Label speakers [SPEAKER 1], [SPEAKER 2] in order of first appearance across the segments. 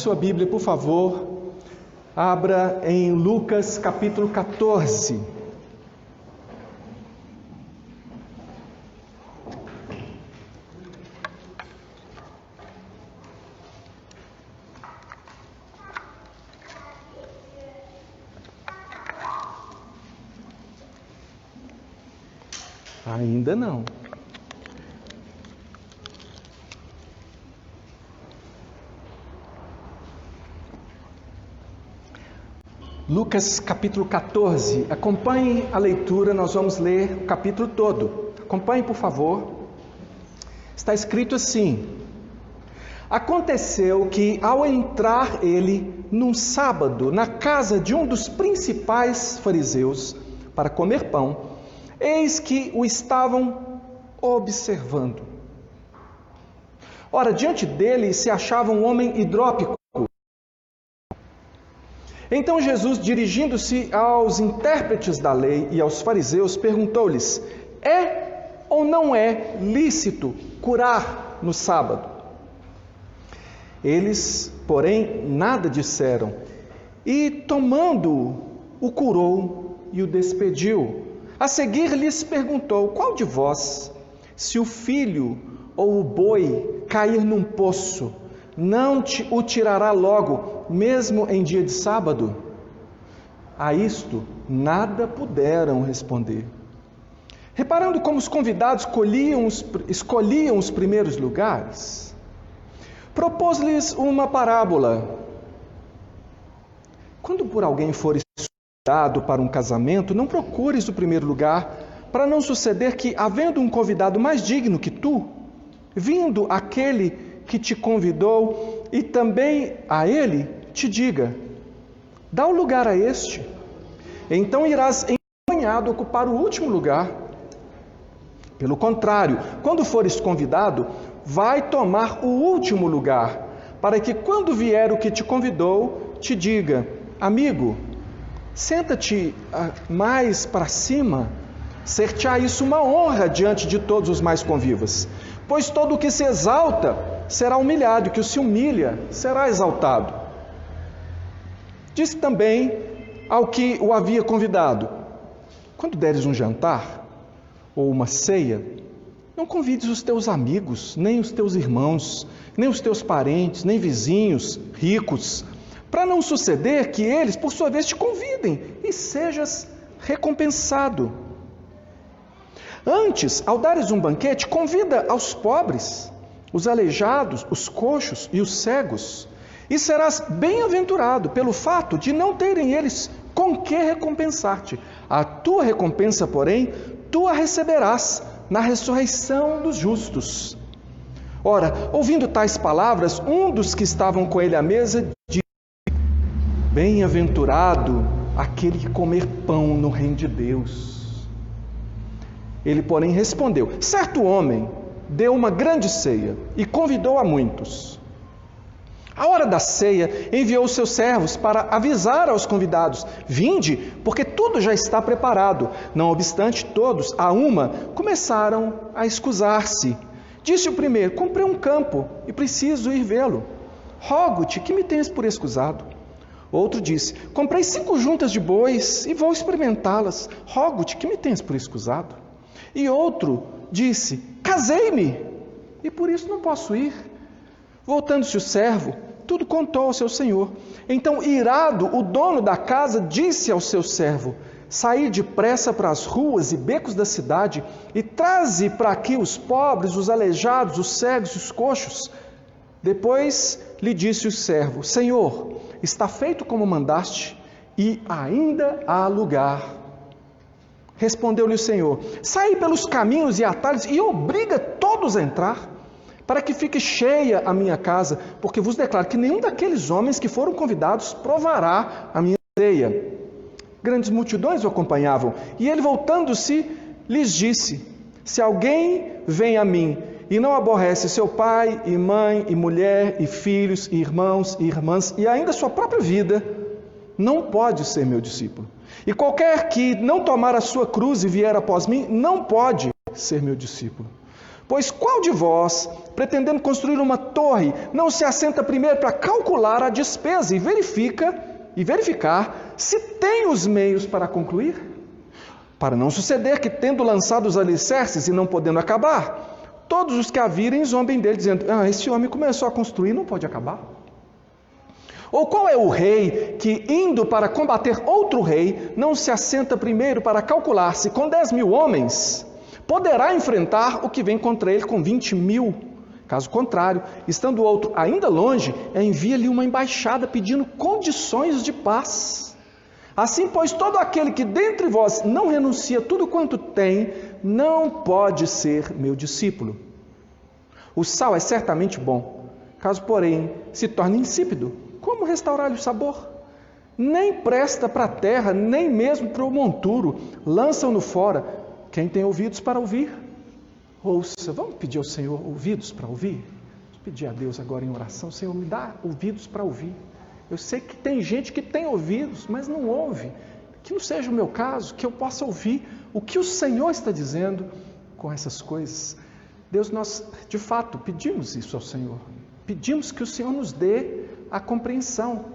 [SPEAKER 1] sua Bíblia, por favor, abra em Lucas capítulo 14. Ainda não. Lucas capítulo 14, acompanhe a leitura, nós vamos ler o capítulo todo. Acompanhe, por favor. Está escrito assim: Aconteceu que, ao entrar ele num sábado na casa de um dos principais fariseus para comer pão, eis que o estavam observando. Ora, diante dele se achava um homem hidrópico. Então Jesus, dirigindo-se aos intérpretes da lei e aos fariseus, perguntou-lhes: é ou não é lícito curar no sábado? Eles, porém, nada disseram, e tomando-o, o curou e o despediu. A seguir lhes perguntou: qual de vós, se o filho ou o boi cair num poço, não o tirará logo, mesmo em dia de sábado? A isto nada puderam responder. Reparando como os convidados escolhiam os primeiros lugares, propôs-lhes uma parábola. Quando por alguém fores convidado para um casamento, não procures o primeiro lugar, para não suceder que, havendo um convidado mais digno que tu, vindo aquele que te convidou e também a ele te diga: dá o lugar a este. Então irás envergonhado ocupar o último lugar. Pelo contrário, quando fores convidado, vai tomar o último lugar, para que quando vier o que te convidou, te diga: amigo, senta-te mais para cima. Ser-te-á isso uma honra diante de todos os mais convivas. Pois todo o que se exalta será humilhado, e o que se humilha será exaltado. Disse também ao que o havia convidado: quando deres um jantar ou uma ceia, não convides os teus amigos, nem os teus irmãos, nem os teus parentes, nem vizinhos ricos, para não suceder que eles, por sua vez, te convidem e sejas recompensado. Antes, ao dares um banquete, convida aos pobres, os aleijados, os coxos e os cegos, e serás bem-aventurado pelo fato de não terem eles com que recompensar-te. A tua recompensa, porém, tu a receberás na ressurreição dos justos. Ora, ouvindo tais palavras, um dos que estavam com ele à mesa disse: bem-aventurado aquele que comer pão no reino de Deus. Ele, porém, respondeu: certo homem deu uma grande ceia e convidou a muitos. À hora da ceia, enviou os seus servos para avisar aos convidados: vinde, porque tudo já está preparado. Não obstante, todos, a uma, começaram a escusar-se. Disse o primeiro: comprei um campo e preciso ir vê-lo. Rogo-te que me tenhas por escusado. Outro disse: comprei 5 juntas de bois e vou experimentá-las. Rogo-te que me tenhas por escusado. E outro disse: casei-me e por isso não posso ir. Voltando-se o servo, tudo contou ao seu senhor. Então, irado, o dono da casa disse ao seu servo: saí depressa para as ruas e becos da cidade e traze para aqui os pobres, os aleijados, os cegos e os coxos. Depois lhe disse o servo: Senhor, está feito como mandaste e ainda há lugar. Respondeu-lhe o Senhor: sai pelos caminhos e atalhos e obriga todos a entrar, para que fique cheia a minha casa, porque vos declaro que nenhum daqueles homens que foram convidados provará a minha ceia. Grandes multidões o acompanhavam, e ele, voltando-se, lhes disse: se alguém vem a mim e não aborrece seu pai e mãe e mulher e filhos e irmãos e irmãs e ainda sua própria vida, não pode ser meu discípulo. E qualquer que não tomar a sua cruz e vier após mim, não pode ser meu discípulo. Pois qual de vós, pretendendo construir uma torre, não se assenta primeiro para calcular a despesa e verificar se tem os meios para concluir? Para não suceder que, tendo lançado os alicerces e não podendo acabar, todos os que a virem zombem dele, dizendo: esse homem começou a construir, não pode acabar. Ou qual é o rei que, indo para combater outro rei, não se assenta primeiro para calcular se com 10.000 homens poderá enfrentar o que vem contra ele com 20.000? Caso contrário, estando o outro ainda longe, envia-lhe uma embaixada pedindo condições de paz. Assim, pois, todo aquele que dentre vós não renuncia tudo quanto tem, não pode ser meu discípulo. O sal é certamente bom, caso, porém, se torne insípido, como restaurar-lhe o sabor? Nem presta para a terra, nem mesmo para o monturo, lançam-no fora. Quem tem ouvidos para ouvir, ouça. Vamos pedir ao Senhor ouvidos para ouvir? Vamos pedir a Deus agora em oração: Senhor, me dá ouvidos para ouvir. Eu sei que tem gente que tem ouvidos, mas não ouve. Que não seja o meu caso, que eu possa ouvir o que o Senhor está dizendo com essas coisas. Deus, nós de fato pedimos isso ao Senhor. Pedimos que o Senhor nos dê a compreensão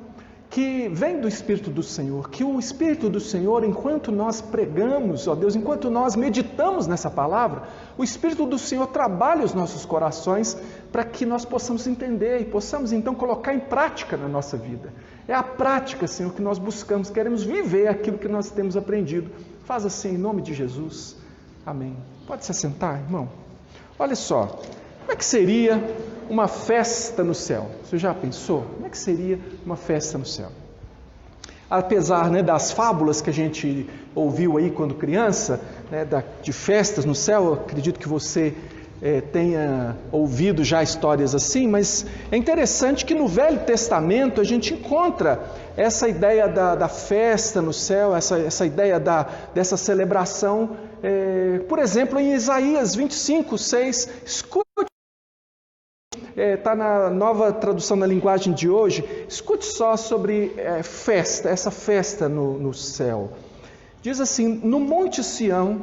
[SPEAKER 1] que vem do Espírito do Senhor, que o Espírito do Senhor, enquanto nós pregamos, ó Deus, enquanto nós meditamos nessa palavra, o Espírito do Senhor trabalha os nossos corações para que nós possamos entender e possamos então colocar em prática na nossa vida. É a prática, Senhor, que nós buscamos, queremos viver aquilo que nós temos aprendido. Faz assim, em nome de Jesus. Amém. Pode se assentar, irmão? Olha só, como é que seria uma festa no céu? Você já pensou? Como é que seria uma festa no céu? Apesar das fábulas que a gente ouviu aí quando criança, de festas no céu, eu acredito que você tenha ouvido já histórias assim, mas é interessante que no Velho Testamento a gente encontra essa ideia da festa no céu, essa ideia dessa celebração. Por exemplo, em Isaías 25:6, escute. Está na nova tradução da linguagem de hoje. Escute só sobre essa festa no céu. Diz assim: no Monte Sião,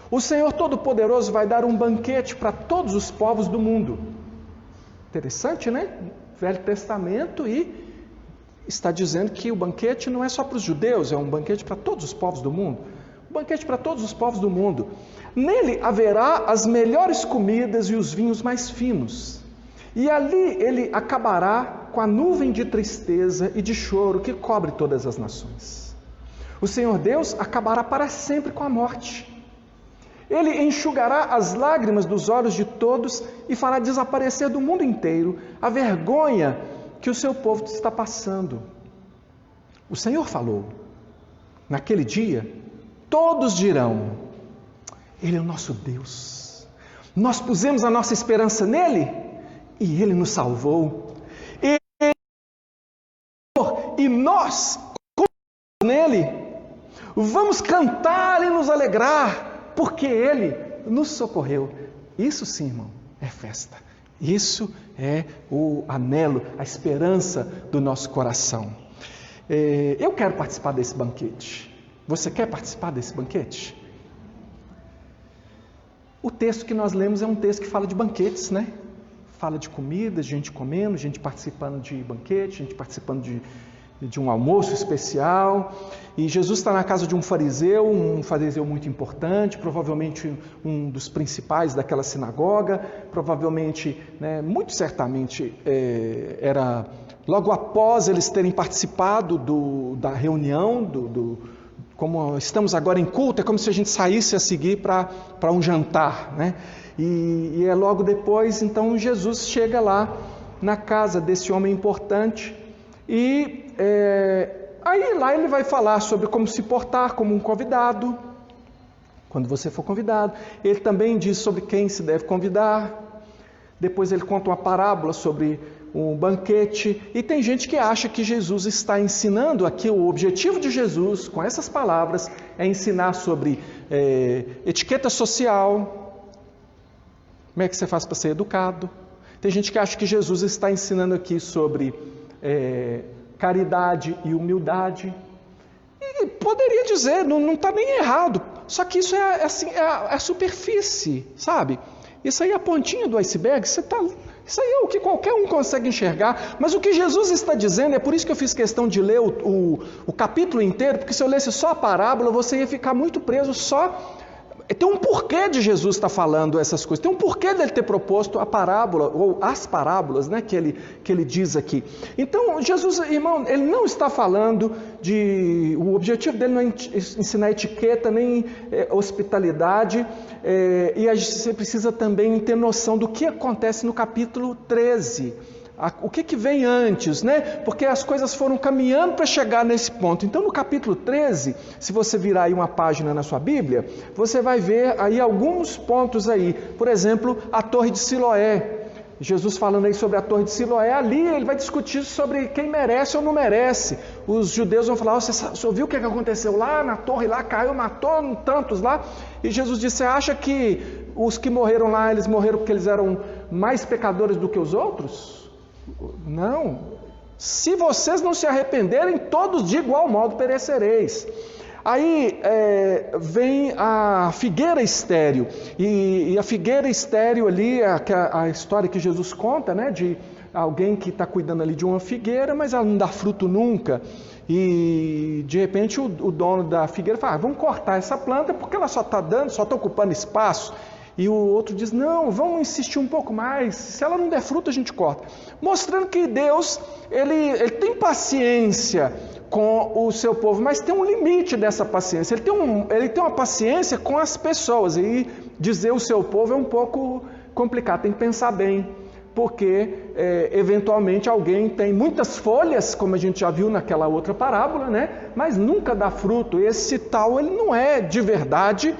[SPEAKER 1] o Senhor Todo-Poderoso vai dar um banquete para todos os povos do mundo. Interessante, né? Velho Testamento, e está dizendo que o banquete não é só para os judeus, é um banquete para todos os povos do mundo. Um banquete para todos os povos do mundo. Nele haverá as melhores comidas e os vinhos mais finos. E ali ele acabará com a nuvem de tristeza e de choro que cobre todas as nações. O Senhor Deus acabará para sempre com a morte. Ele enxugará as lágrimas dos olhos de todos e fará desaparecer do mundo inteiro a vergonha que o seu povo está passando. O Senhor falou. Naquele dia, todos dirão: Ele é o nosso Deus. Nós pusemos a nossa esperança nele e Ele nos salvou. E nós, nele, vamos cantar e nos alegrar, porque Ele nos socorreu. Isso sim, irmão, é festa. Isso é o anelo, a esperança do nosso coração. Eu quero participar desse banquete. Você quer participar desse banquete? O texto que nós lemos é um texto que fala de banquetes, né? Fala de comida, gente comendo, gente participando de banquete, gente participando de um almoço especial. E Jesus está na casa de um fariseu muito importante, provavelmente um dos principais daquela sinagoga, provavelmente, muito certamente, era logo após eles terem participado da reunião, como estamos agora em culto, é como se a gente saísse a seguir para um jantar, né? E é logo depois, então, Jesus chega lá na casa desse homem importante e aí lá ele vai falar sobre como se portar como um convidado, quando você for convidado. Ele também diz sobre quem se deve convidar. Depois ele conta uma parábola sobre um banquete, e tem gente que acha que Jesus está ensinando aqui, o objetivo de Jesus com essas palavras é ensinar sobre etiqueta social, como é que você faz para ser educado. Tem gente que acha que Jesus está ensinando aqui sobre caridade e humildade, e poderia dizer, não está nem errado, só que isso é a superfície, sabe? Isso aí é a pontinha do iceberg, isso aí é o que qualquer um consegue enxergar, mas o que Jesus está dizendo, é por isso que eu fiz questão de ler o capítulo inteiro, porque se eu lesse só a parábola, você ia ficar muito preso só. Tem um porquê de Jesus estar falando essas coisas, tem um porquê dele ter proposto a parábola, ou as parábolas, né, que ele diz aqui. Então, Jesus, irmão, ele não está falando o objetivo dele não é ensinar etiqueta, nem hospitalidade, e você precisa também ter noção do que acontece no capítulo 13. O que vem antes, né? Porque as coisas foram caminhando para chegar nesse ponto. Então, no capítulo 13, se você virar aí uma página na sua Bíblia, você vai ver aí alguns pontos aí. Por exemplo, a Torre de Siloé. Jesus falando aí sobre a Torre de Siloé, ali ele vai discutir sobre quem merece ou não merece. Os judeus vão falar, você ouviu o que aconteceu lá na torre, lá caiu, matou tantos lá? E Jesus disse, você acha que os que morreram lá, eles morreram porque eles eram mais pecadores do que os outros? Não, se vocês não se arrependerem, todos de igual modo perecereis. Aí vem a figueira estéril, e a figueira estéril ali, a história que Jesus conta, né, de alguém que está cuidando ali de uma figueira, mas ela não dá fruto nunca, e de repente o dono da figueira fala, vamos cortar essa planta porque ela só está ocupando espaço. E o outro diz, não, vamos insistir um pouco mais, se ela não der fruto a gente corta. Mostrando que Deus, ele tem paciência com o seu povo, mas tem um limite dessa paciência. Ele tem uma paciência com as pessoas, e dizer o seu povo é um pouco complicado, tem que pensar bem. Porque eventualmente alguém tem muitas folhas, como a gente já viu naquela outra parábola, né? Mas nunca dá fruto. Esse tal, ele não é de verdade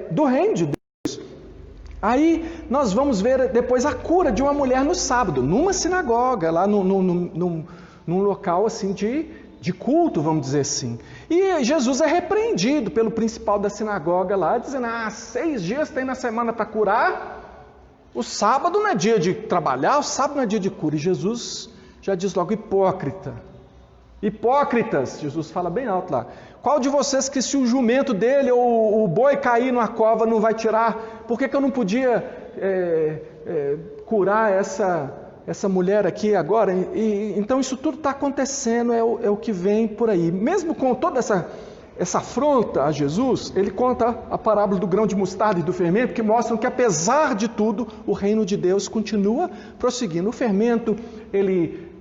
[SPEAKER 1] do reino de Deus. Aí nós vamos ver depois a cura de uma mulher no sábado, numa sinagoga, lá num local assim de culto, vamos dizer assim. E Jesus é repreendido pelo principal da sinagoga lá, dizendo, 6 dias tem na semana para curar, o sábado não é dia de trabalhar, o sábado não é dia de cura. E Jesus já diz logo, hipócritas, Jesus fala bem alto lá, qual de vocês que se o jumento dele ou o boi cair numa cova não vai tirar? Por que eu não podia curar essa mulher aqui agora? Então isso tudo está acontecendo, é o que vem por aí. Mesmo com toda essa afronta a Jesus, ele conta a parábola do grão de mostarda e do fermento, que mostram que apesar de tudo, o reino de Deus continua prosseguindo. O fermento, ele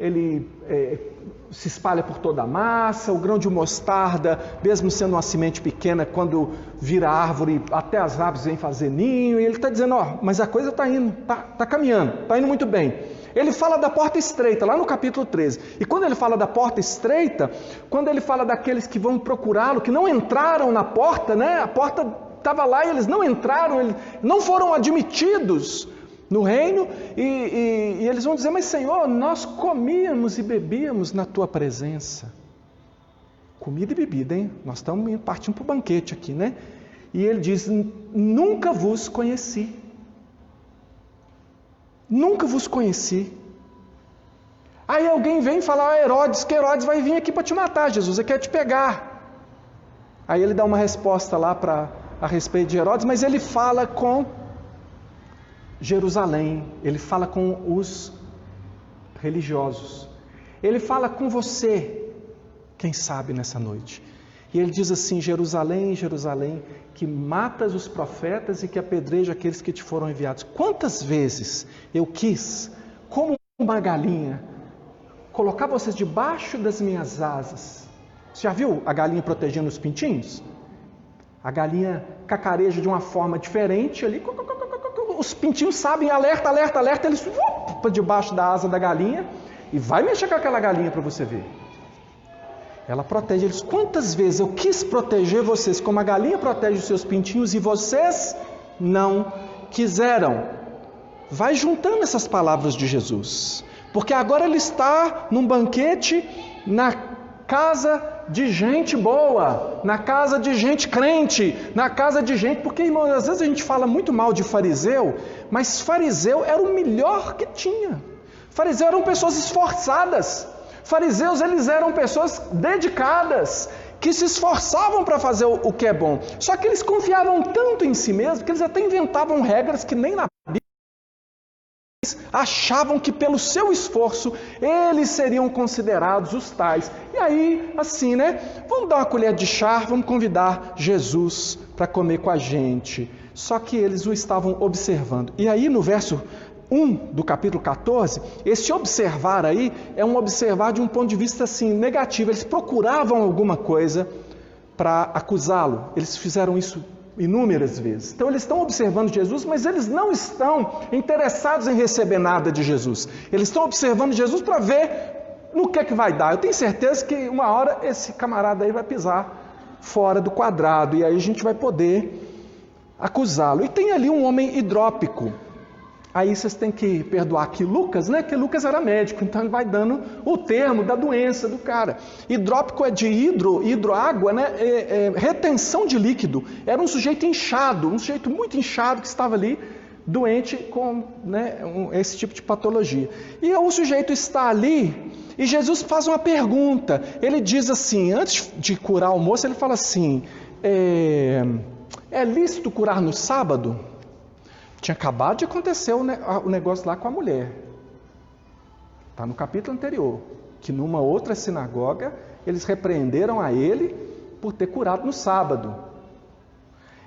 [SPEAKER 1] se espalha por toda a massa, o grão de mostarda, mesmo sendo uma semente pequena, quando vira árvore, até as aves vêm fazer ninho, e ele está dizendo, mas a coisa está indo, está caminhando, está indo muito bem. Ele fala da porta estreita, lá no capítulo 13, e quando ele fala da porta estreita, quando ele fala daqueles que vão procurá-lo, que não entraram na porta, né? A porta estava lá e eles não entraram, eles não foram admitidos no reino, e eles vão dizer, mas Senhor, nós comíamos e bebíamos na tua presença. Comida e bebida, hein? Nós estamos partindo para o banquete aqui, né? E ele diz, nunca vos conheci. Nunca vos conheci. Aí alguém vem falar, Herodes, que Herodes vai vir aqui para te matar, Jesus, ele quer te pegar. Aí ele dá uma resposta lá a respeito de Herodes, mas ele fala com Jerusalém, ele fala com os religiosos, ele fala com você, quem sabe nessa noite, e ele diz assim, Jerusalém, Jerusalém, que matas os profetas e que apedreja aqueles que te foram enviados. Quantas vezes eu quis, como uma galinha, colocar vocês debaixo das minhas asas. Você já viu a galinha protegendo os pintinhos? A galinha cacareja de uma forma diferente ali, os pintinhos sabem, alerta, alerta, alerta, eles para debaixo da asa da galinha e vai mexer com aquela galinha para você ver. Ela protege eles. Quantas vezes eu quis proteger vocês como a galinha protege os seus pintinhos e vocês não quiseram. Vai juntando essas palavras de Jesus, porque agora ele está num banquete na casa de gente boa, na casa de gente crente, na casa de gente, porque, irmãos, às vezes a gente fala muito mal de fariseu, mas fariseu era o melhor que tinha. Fariseus eram pessoas esforçadas, fariseus eles eram pessoas dedicadas, que se esforçavam para fazer o que é bom. Só que eles confiavam tanto em si mesmos que eles até inventavam regras que nem na Bíblia. Achavam que pelo seu esforço eles seriam considerados os tais. E aí, assim, vamos dar uma colher de chá, vamos convidar Jesus para comer com a gente. Só que eles o estavam observando. E aí no verso 1 do capítulo 14, esse observar aí é um observar de um ponto de vista assim negativo. Eles procuravam alguma coisa para acusá-lo. Eles fizeram isso inúmeras vezes. Então eles estão observando Jesus, mas eles não estão interessados em receber nada de Jesus. Eles estão observando Jesus para ver no que vai dar. Eu tenho certeza que uma hora esse camarada aí vai pisar fora do quadrado e aí a gente vai poder acusá-lo. E tem ali um homem hidrópico. Aí vocês têm que perdoar aqui Lucas, que Lucas era médico, então ele vai dando o termo da doença do cara. Hidrópico é de hidroágua, retenção de líquido. Era um sujeito inchado, um sujeito muito inchado que estava ali doente com esse tipo de patologia. E o sujeito está ali e Jesus faz uma pergunta. Ele diz assim, antes de curar o moço, ele fala assim, é lícito curar no sábado? Tinha acabado de acontecer o negócio lá com a mulher. Está no capítulo anterior. Que numa outra sinagoga, eles repreenderam a ele por ter curado no sábado.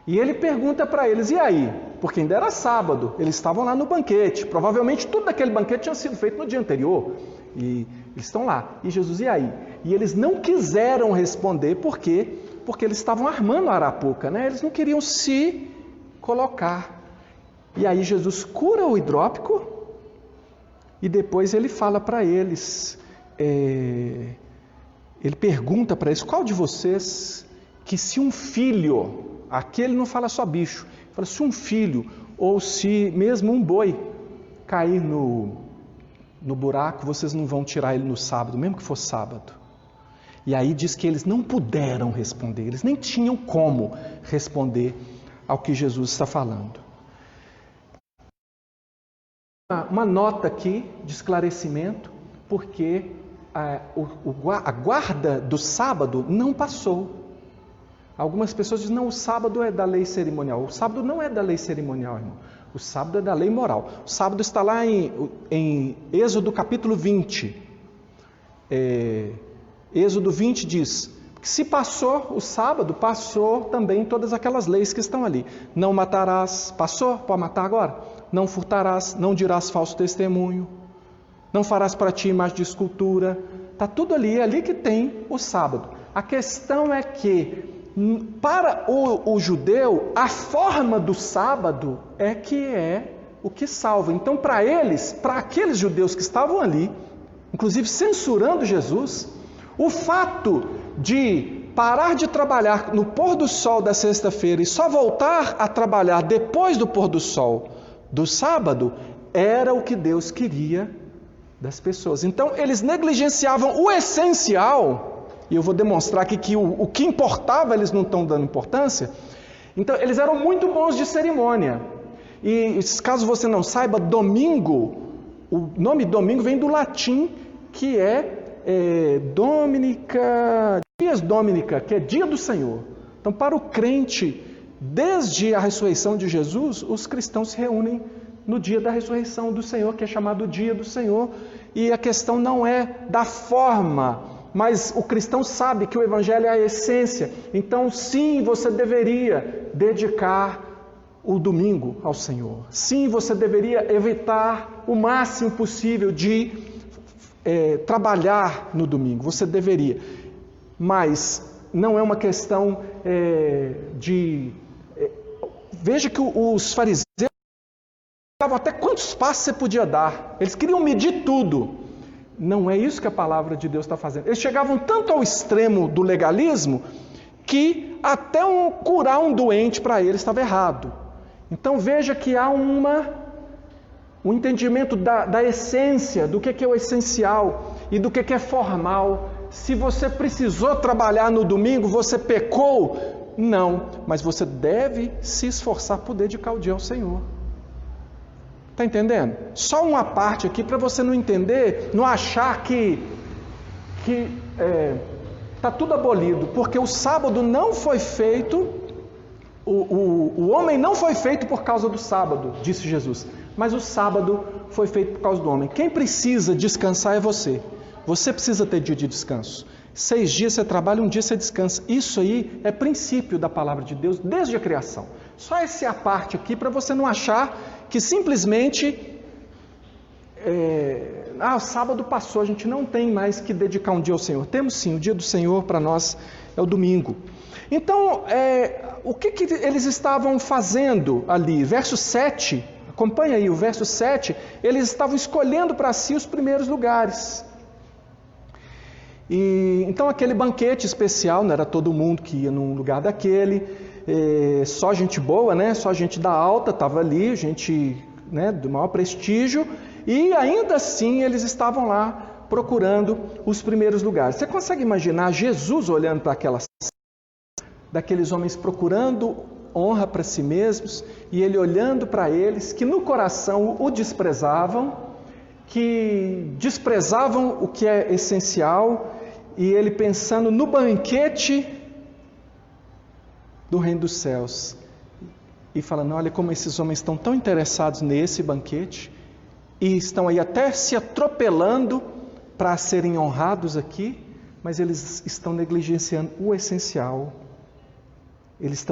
[SPEAKER 1] E ele pergunta para eles, e aí? Porque ainda era sábado, eles estavam lá no banquete. Provavelmente tudo daquele banquete tinha sido feito no dia anterior. E eles estão lá. E Jesus, e aí? E eles não quiseram responder, por quê? Porque eles estavam armando a arapuca, Eles não queriam se colocar. E aí Jesus cura o hidrópico e depois ele fala para eles, ele pergunta para eles, qual de vocês que se um filho, aqui ele não fala só bicho, ele fala se um filho ou se mesmo um boi cair no buraco, vocês não vão tirar ele no sábado, mesmo que for sábado. E aí diz que eles não puderam responder, eles nem tinham como responder ao que Jesus está falando. Uma nota aqui de esclarecimento, porque a guarda do sábado não passou. Algumas pessoas dizem, não, o sábado é da lei cerimonial. O sábado não é da lei cerimonial, irmão. O sábado é da lei moral. O sábado está lá em Êxodo capítulo 20. Êxodo 20 diz que se passou o sábado, passou também todas aquelas leis que estão ali. Não matarás, passou? Pode matar agora? Não furtarás, não dirás falso testemunho, não farás para ti imagem de escultura. Está tudo ali, é ali que tem o sábado. A questão é que, para o judeu, a forma do sábado é o que salva. Então, para eles, para aqueles judeus que estavam ali, inclusive censurando Jesus, o fato de parar de trabalhar no pôr do sol da sexta-feira e só voltar a trabalhar depois do pôr do sol do sábado, era o que Deus queria das pessoas. Então, eles negligenciavam o essencial, e eu vou demonstrar aqui que o que importava, eles não estão dando importância. Então, eles eram muito bons de cerimônia. E, caso você não saiba, domingo, o nome domingo vem do latim, que Dies Dominica, que é dia do Senhor. Então, para o crente, desde a ressurreição de Jesus, os cristãos se reúnem no dia da ressurreição do Senhor, que é chamado dia do Senhor, e a questão não é da forma, mas o cristão sabe que o Evangelho é a essência. Então, sim, você deveria dedicar o domingo ao Senhor. Sim, você deveria evitar o máximo possível de trabalhar no domingo. Você deveria, mas não é uma questão Veja que os fariseus davam até quantos passos você podia dar. Eles queriam medir tudo. Não é isso que a palavra de Deus está fazendo. Eles chegavam tanto ao extremo do legalismo que até curar um doente para eles estava errado. Então veja que há um entendimento da essência, do que é o essencial e do que é formal. Se você precisou trabalhar no domingo, você pecou? Não, mas você deve se esforçar por dedicar o dia ao Senhor. Está entendendo? Só uma parte aqui para você não entender, não achar que está tudo abolido, porque o sábado não foi feito, o homem não foi feito por causa do sábado, disse Jesus, mas o sábado foi feito por causa do homem. Quem precisa descansar é você. Você precisa ter dia de descanso. 6 dias você trabalha, 1 dia você descansa. Isso aí é princípio da palavra de Deus desde a criação. Só essa é a parte aqui para você não achar que simplesmente o sábado passou, a gente não tem mais que dedicar um dia ao Senhor. Temos sim, o dia do Senhor para nós é o domingo. Então, o que eles estavam fazendo ali? Verso 7, acompanha aí o verso 7, eles estavam escolhendo para si os primeiros lugares. E então aquele banquete especial, não era todo mundo que ia num lugar daquele, só gente boa, né? Só gente da alta estava ali, gente, né, do maior prestígio, e ainda assim eles estavam lá procurando os primeiros lugares. Você consegue imaginar Jesus olhando para aquelas daqueles homens procurando honra para si mesmos, e ele olhando para eles que no coração o desprezavam, que desprezavam o que é essencial, e ele pensando no banquete do reino dos céus, e falando, olha como esses homens estão tão interessados nesse banquete, e estão aí até se atropelando para serem honrados aqui, mas eles estão negligenciando o essencial. Eles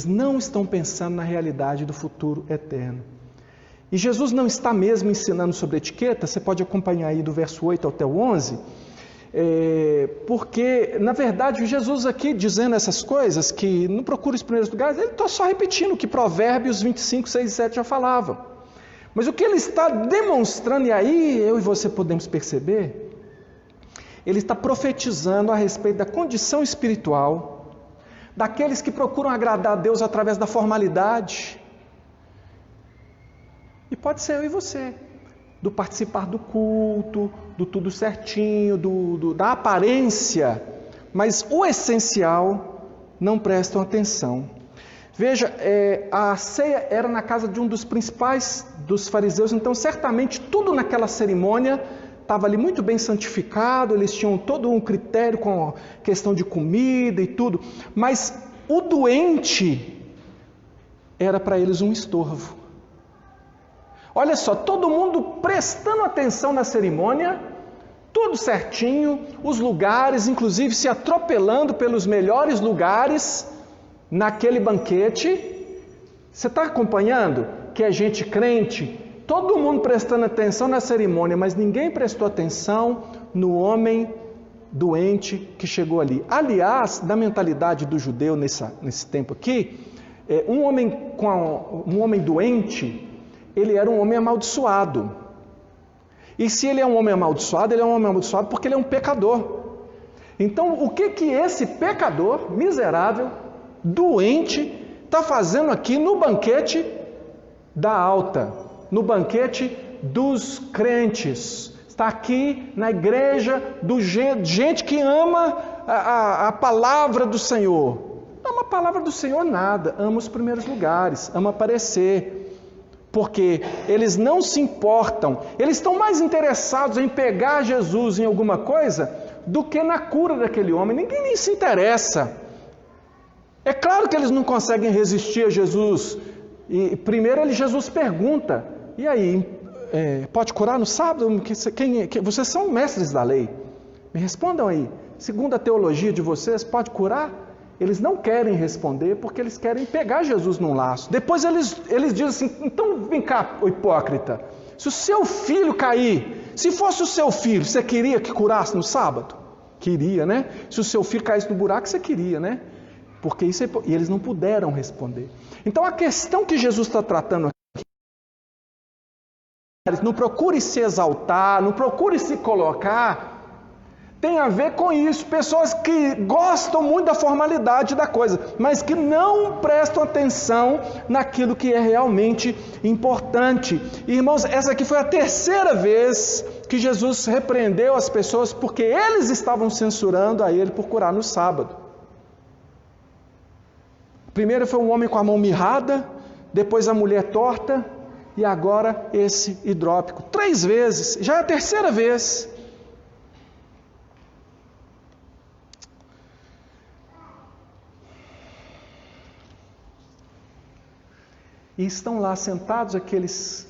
[SPEAKER 1] não estão pensando na realidade do futuro eterno. E Jesus não está mesmo ensinando sobre etiqueta, você pode acompanhar aí do verso 8 até o 11, porque, na verdade, Jesus aqui dizendo essas coisas, que não procura os primeiros lugares, ele está só repetindo o que Provérbios 25, 6 e 7 já falavam. Mas o que ele está demonstrando, e aí eu e você podemos perceber, ele está profetizando a respeito da condição espiritual daqueles que procuram agradar a Deus através da formalidade. E pode ser eu e você, do participar do culto, do tudo certinho, da aparência, mas o essencial não prestam atenção. Veja, a ceia era na casa de um dos principais dos fariseus, então certamente tudo naquela cerimônia estava ali muito bem santificado, eles tinham todo um critério com a questão de comida e tudo, mas o doente era para eles um estorvo. Olha só, todo mundo prestando atenção na cerimônia, tudo certinho, os lugares, inclusive se atropelando pelos melhores lugares naquele banquete. Você está acompanhando que é gente crente? Todo mundo prestando atenção na cerimônia, mas ninguém prestou atenção no homem doente que chegou ali. Aliás, da mentalidade do judeu nesse tempo aqui, um homem doente, ele era um homem amaldiçoado. E se ele é um homem amaldiçoado, ele é um homem amaldiçoado porque ele é um pecador. Então, o que esse pecador, miserável, doente, está fazendo aqui no banquete da alta, no banquete dos crentes? Está aqui na igreja do gente que ama a palavra do Senhor. Não ama a palavra do Senhor nada, ama os primeiros lugares, ama aparecer. Porque eles não se importam, eles estão mais interessados em pegar Jesus em alguma coisa do que na cura daquele homem. Ninguém nem se interessa. É claro que eles não conseguem resistir a Jesus. E primeiro Jesus pergunta, e aí, pode curar no sábado? Vocês são mestres da lei. Me respondam aí, segundo a teologia de vocês, pode curar? Eles não querem responder porque eles querem pegar Jesus num laço. Depois eles dizem assim, então vem cá, ô hipócrita, se o seu filho cair, se fosse o seu filho, você queria que curasse no sábado? Queria, né? Se o seu filho caísse no buraco, você queria, né? Porque isso e eles não puderam responder. Então a questão que Jesus está tratando aqui, não procure se exaltar, não procure se colocar, tem a ver com isso, pessoas que gostam muito da formalidade da coisa, mas que não prestam atenção naquilo que é realmente importante. Irmãos, essa aqui foi a terceira vez que Jesus repreendeu as pessoas porque eles estavam censurando a ele por curar no sábado. Primeiro foi um homem com a mão mirrada, depois a mulher torta e agora esse hidrópico. 3 vezes, já é a terceira vez. E estão lá sentados aqueles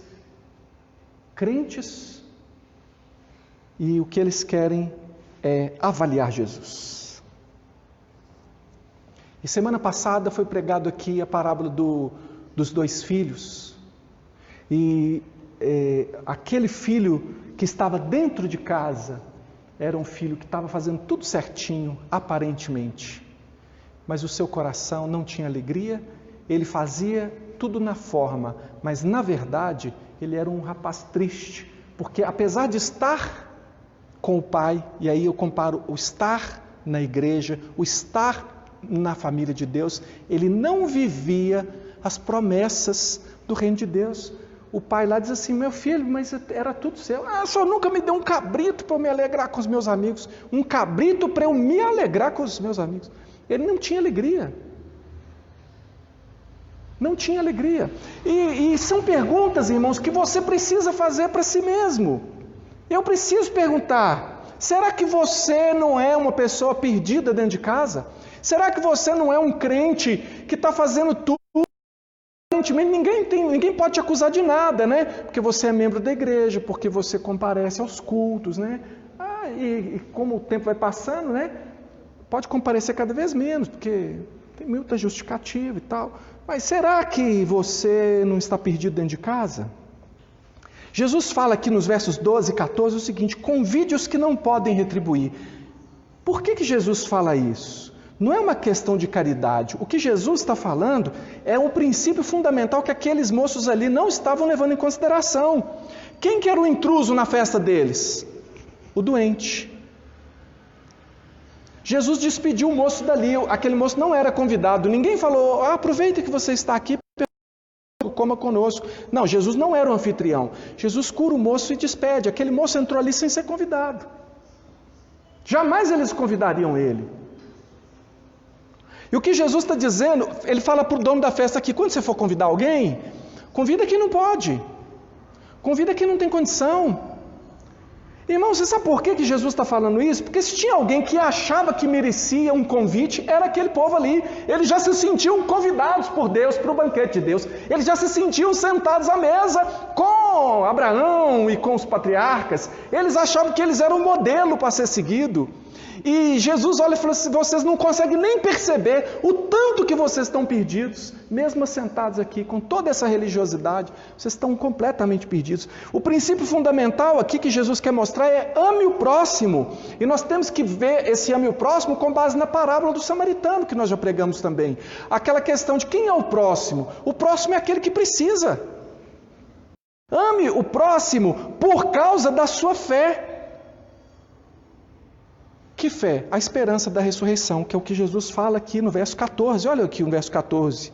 [SPEAKER 1] crentes, e o que eles querem é avaliar Jesus. E semana passada foi pregado aqui a parábola dos 2 filhos. E aquele filho que estava dentro de casa era um filho que estava fazendo tudo certinho, aparentemente. Mas o seu coração não tinha alegria, ele fazia tudo na forma, mas na verdade ele era um rapaz triste, porque apesar de estar com o pai, e aí eu comparo o estar na igreja, o estar na família de Deus, ele não vivia as promessas do reino de Deus. O pai lá diz assim: meu filho, mas era tudo seu. Só nunca me deu um cabrito para eu me alegrar com os meus amigos. Um cabrito para eu me alegrar com os meus amigos. Ele não tinha alegria. Não tinha alegria. E são perguntas, irmãos, que você precisa fazer para si mesmo. Eu preciso perguntar: será que você não é uma pessoa perdida dentro de casa? Será que você não é um crente que está fazendo tudo? Ninguém pode te acusar de nada, né? Porque você é membro da igreja, porque você comparece aos cultos, né? E como o tempo vai passando, né? Pode comparecer cada vez menos, porque tem muita justificativa e tal. Mas será que você não está perdido dentro de casa? Jesus fala aqui nos versos 12 e 14 o seguinte: convide os que não podem retribuir. Por que Jesus fala isso? Não é uma questão de caridade. O que Jesus está falando é um princípio fundamental que aqueles moços ali não estavam levando em consideração. Quem que era o intruso na festa deles? O doente. Jesus despediu o moço dali. Aquele moço não era convidado. Ninguém falou: aproveita que você está aqui, coma conosco. Não, Jesus não era o anfitrião. Jesus cura o moço e despede. Aquele moço entrou ali sem ser convidado. Jamais eles convidariam ele. E o que Jesus está dizendo, ele fala para o dono da festa aqui: quando você for convidar alguém, convida quem não pode, convida quem não tem condição. Irmão, você sabe por que Jesus está falando isso? Porque se tinha alguém que achava que merecia um convite, era aquele povo ali. Eles já se sentiam convidados por Deus para o banquete de Deus. Eles já se sentiam sentados à mesa com Abraão e com os patriarcas. Eles achavam que eles eram um modelo para ser seguido. E Jesus olha e fala assim: vocês não conseguem nem perceber o tanto que vocês estão perdidos, mesmo sentados aqui com toda essa religiosidade, vocês estão completamente perdidos. O princípio fundamental aqui que Jesus quer mostrar é: ame o próximo. E nós temos que ver esse ame o próximo com base na parábola do samaritano, que nós já pregamos também. Aquela questão de quem é o próximo? O próximo é aquele que precisa. Ame o próximo por causa da sua fé. Que fé? A esperança da ressurreição, que é o que Jesus fala aqui no verso 14. Olha aqui no verso 14.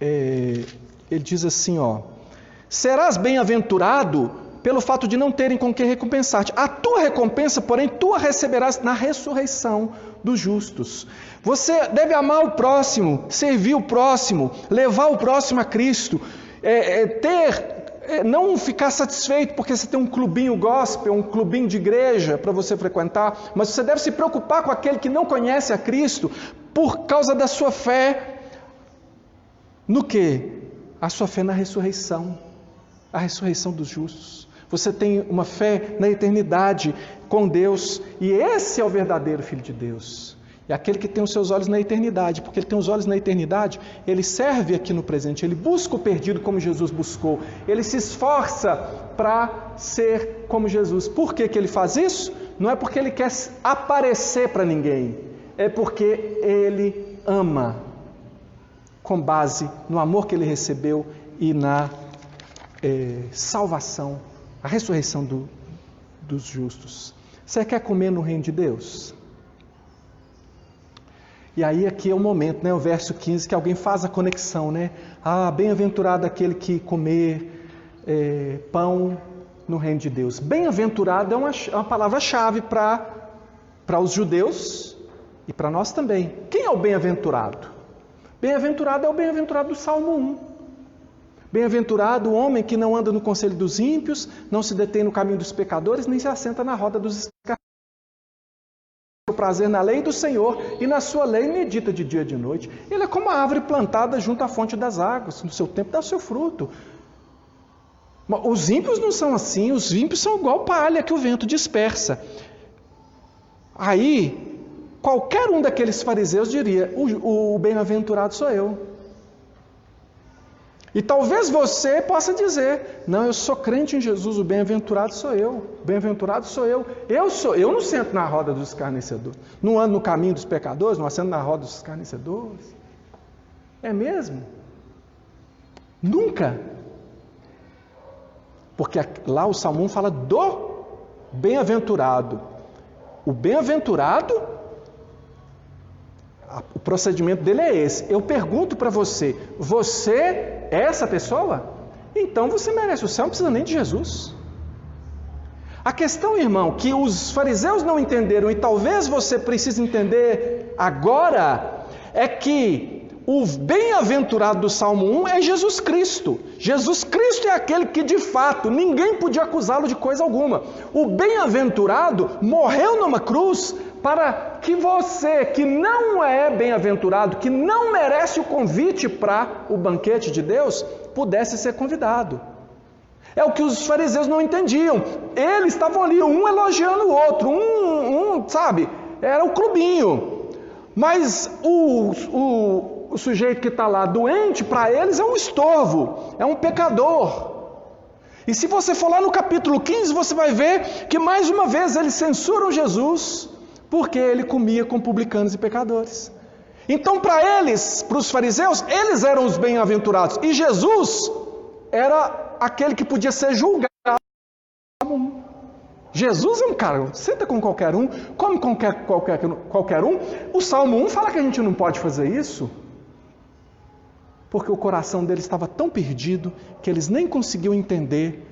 [SPEAKER 1] Ele diz assim, serás bem-aventurado pelo fato de não terem com que recompensar-te. A tua recompensa, porém, tu a receberás na ressurreição dos justos. Você deve amar o próximo, servir o próximo, levar o próximo a Cristo, não ficar satisfeito porque você tem um clubinho gospel, um clubinho de igreja para você frequentar, mas você deve se preocupar com aquele que não conhece a Cristo por causa da sua fé. No quê? A sua fé na ressurreição, a ressurreição dos justos. Você tem uma fé na eternidade com Deus, e esse é o verdadeiro Filho de Deus. É aquele que tem os seus olhos na eternidade, porque ele tem os olhos na eternidade, ele serve aqui no presente, ele busca o perdido como Jesus buscou, ele se esforça para ser como Jesus. Por que ele faz isso? Não é porque ele quer aparecer para ninguém, é porque ele ama, com base no amor que ele recebeu e na salvação, a ressurreição dos justos. Você quer comer no reino de Deus? E aí aqui é o momento, o verso 15, que alguém faz a conexão, bem-aventurado aquele que comer pão no reino de Deus. Bem-aventurado é uma palavra-chave para os judeus e para nós também. Quem é o bem-aventurado? Bem-aventurado é o bem-aventurado do Salmo 1. Bem-aventurado o homem que não anda no conselho dos ímpios, não se detém no caminho dos pecadores, nem se assenta na roda dos escarnecedores. o prazer na lei do Senhor, e na sua lei medita de dia e de noite. Ele é como a árvore plantada junto à fonte das águas, no seu tempo dá o seu fruto. Os ímpios não são assim, os ímpios são igual palha que o vento dispersa. Aí, qualquer um daqueles fariseus diria, o bem-aventurado sou eu. E talvez você possa dizer, não, eu sou crente em Jesus, o bem-aventurado sou eu. O bem-aventurado sou eu. Eu não sento na roda dos escarnecedores. Não ando no caminho dos pecadores, não assento na roda dos escarnecedores. É mesmo? Nunca. Porque lá o Salmo 1 fala do bem-aventurado. O bem-aventurado, o procedimento dele é esse. Eu pergunto para você, você é essa pessoa? Então você merece o céu, não precisa nem de Jesus. A questão, irmão, que os fariseus não entenderam, e talvez você precise entender agora, é que o bem-aventurado do Salmo 1 é Jesus Cristo. Jesus Cristo é aquele que, de fato, ninguém podia acusá-lo de coisa alguma. O bem-aventurado morreu numa cruz para que você, que não é bem-aventurado, que não merece o convite para o banquete de Deus, pudesse ser convidado. É o que os fariseus não entendiam. Eles estavam ali, um elogiando o outro, sabe? Era o clubinho. Mas o sujeito que está lá doente, para eles é um estorvo, é um pecador. E se você for lá no capítulo 15, você vai ver que mais uma vez eles censuram Jesus, porque ele comia com publicanos e pecadores. Então para eles, para os fariseus, eles eram os bem-aventurados, e Jesus era aquele que podia ser julgado. Jesus é um cara, senta com qualquer um, come com qualquer um. O Salmo 1 fala que a gente não pode fazer isso, porque o coração deles estava tão perdido que eles nem conseguiam entender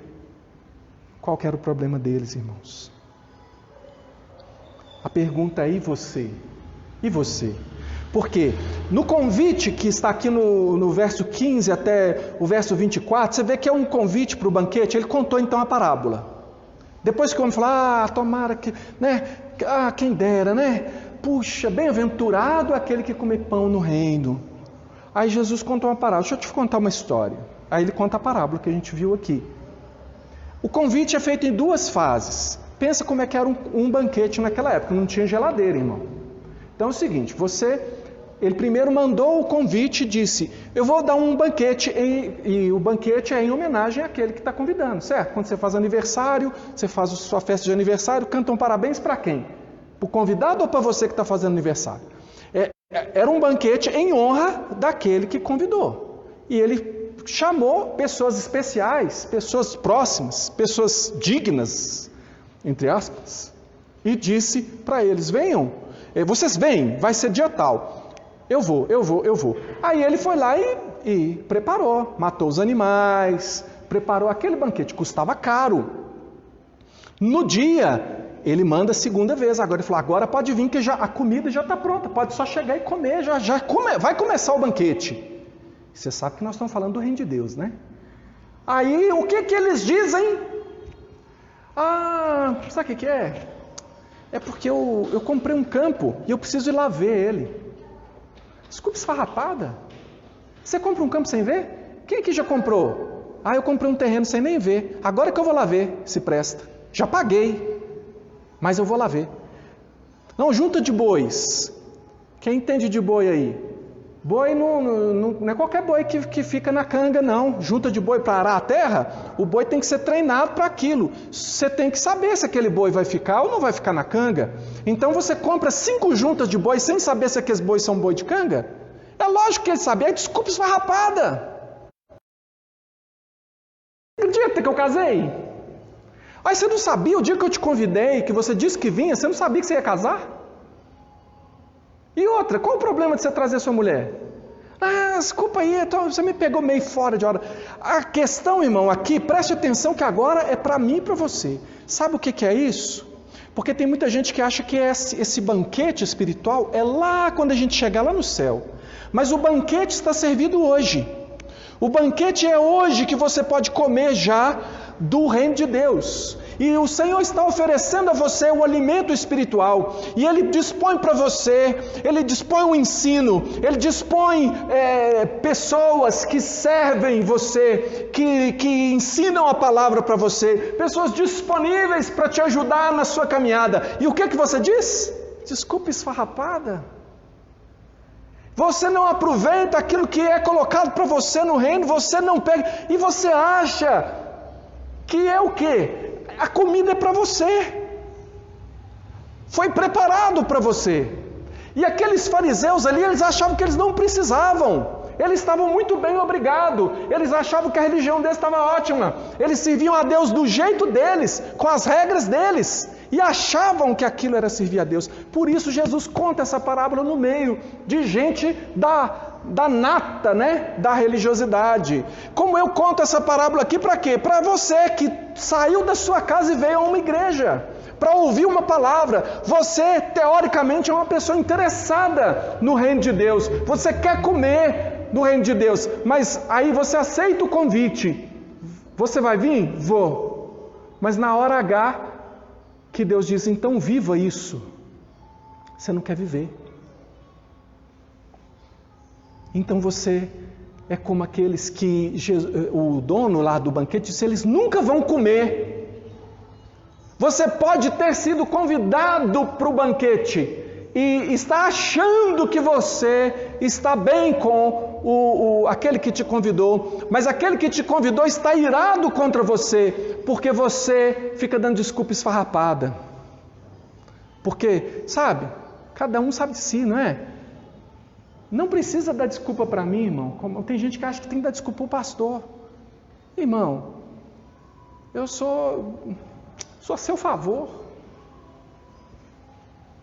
[SPEAKER 1] qual era o problema deles, irmãos. A pergunta é: e você? E você? Porque no convite que está aqui no verso 15 até o verso 24, você vê que é um convite para o banquete. Ele contou então a parábola. Depois que o homem falou, tomara que, né? Quem dera, né? Puxa, bem-aventurado aquele que come pão no reino. Aí Jesus contou uma parábola. Deixa eu te contar uma história. Aí ele conta a parábola que a gente viu aqui. O convite é feito em duas fases. Pensa como é que era um banquete naquela época. Não tinha geladeira, irmão. Então é o seguinte, ele primeiro mandou o convite e disse, eu vou dar um banquete, e o banquete é em homenagem àquele que está convidando, certo? Quando você faz aniversário, você faz a sua festa de aniversário, cantam parabéns para quem? Para o convidado ou para você que está fazendo aniversário? Era um banquete em honra daquele que convidou. E ele chamou pessoas especiais, pessoas próximas, pessoas dignas, entre aspas, e disse para eles, venham, vocês vêm, vai ser dia tal. Eu vou. Aí ele foi lá e preparou, matou os animais, preparou aquele banquete, custava caro. No dia, ele manda a segunda vez, agora ele falou, agora pode vir que a comida já está pronta, pode só chegar e comer, vai começar o banquete. Você sabe que nós estamos falando do reino de Deus, né? Aí, o que eles dizem? Sabe o que é? É porque eu comprei um campo e eu preciso ir lá ver ele. Desculpa, esfarrapada. Você compra um campo sem ver? Quem aqui já comprou? Eu comprei um terreno sem nem ver. Agora que eu vou lá ver se presta. Já paguei, mas eu vou lá ver. Não, junta de bois. Quem entende de boi aí? Boi não é qualquer boi que fica na canga, não. Junta de boi para arar a terra, o boi tem que ser treinado para aquilo. Você tem que saber se aquele boi vai ficar ou não vai ficar na canga. Então você compra 5 juntas de boi sem saber se aqueles bois são boi de canga? É lógico que ele sabia. Desculpa, esfarrapada. Acredita que eu casei? Aí você não sabia, o dia que eu te convidei, que você disse que vinha, você não sabia que você ia casar? E outra, qual o problema de você trazer sua mulher? Desculpa aí, você me pegou meio fora de hora. A questão, irmão, aqui, preste atenção que agora é para mim e para você. Sabe o que é isso? Porque tem muita gente que acha que esse banquete espiritual é lá quando a gente chegar lá no céu. Mas o banquete está servido hoje. O banquete é hoje que você pode comer já do reino de Deus. E o Senhor está oferecendo a você o alimento espiritual. E Ele dispõe para você, Ele dispõe um ensino, Ele dispõe pessoas que servem você, que ensinam a palavra para você, pessoas disponíveis para te ajudar na sua caminhada. E o que você diz? Desculpa, esfarrapada. Você não aproveita aquilo que é colocado para você no reino, você não pega, e você acha que é o quê? A comida é para você, foi preparado para você. E aqueles fariseus ali, eles achavam que eles não precisavam, eles estavam muito bem, obrigado, eles achavam que a religião deles estava ótima, eles serviam a Deus do jeito deles, com as regras deles, e achavam que aquilo era servir a Deus. Por isso Jesus conta essa parábola no meio de gente da nata, né? Da religiosidade. Como eu conto essa parábola aqui para quê? Para você que saiu da sua casa e veio a uma igreja para ouvir uma palavra. Você, teoricamente, é uma pessoa interessada no reino de Deus. Você quer comer no reino de Deus, mas aí você aceita o convite. Você vai vir? Vou. Mas na hora H, que Deus diz, então viva isso. Você não quer viver. Então você é como aqueles que o dono lá do banquete disse, eles nunca vão comer. Você pode ter sido convidado para o banquete e está achando que você está bem com aquele que te convidou, mas aquele que te convidou está irado contra você, porque você fica dando desculpa esfarrapada. Porque, sabe, cada um sabe de si, não é? Não precisa dar desculpa para mim, irmão. Tem gente que acha que tem que dar desculpa para o pastor. Irmão, eu sou a seu favor.